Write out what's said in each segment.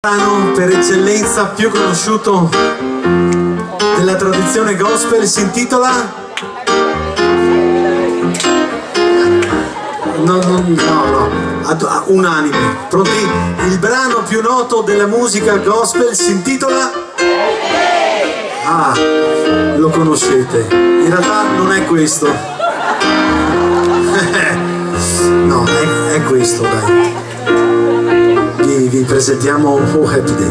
Brano per eccellenza più conosciuto della tradizione gospel si intitola unanime, pronti? Il brano più noto della musica gospel si intitola lo conoscete, in realtà non è questo no, è questo, dai. Vi presentiamo Oh Happy Day.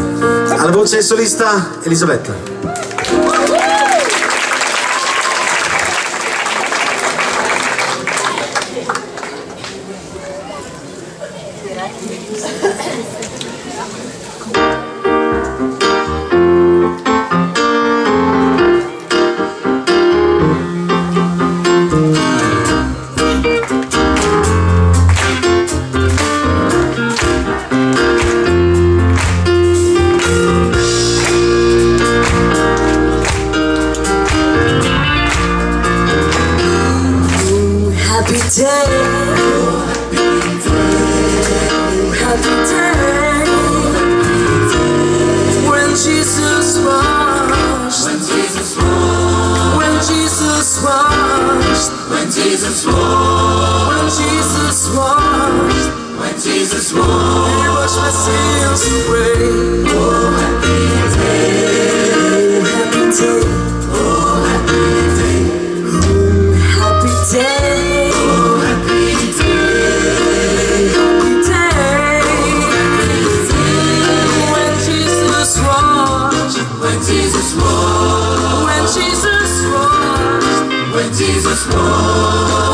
Alla voce solista Elisabetta. Happy day, when Jesus washed, when Jesus washed, when Jesus washed, when Jesus washed, when Jesus washed, when Jesus washed, He washed my sins away. Oh, happy day, happy day, oh, happy day, oh, happy day. When Jesus washed,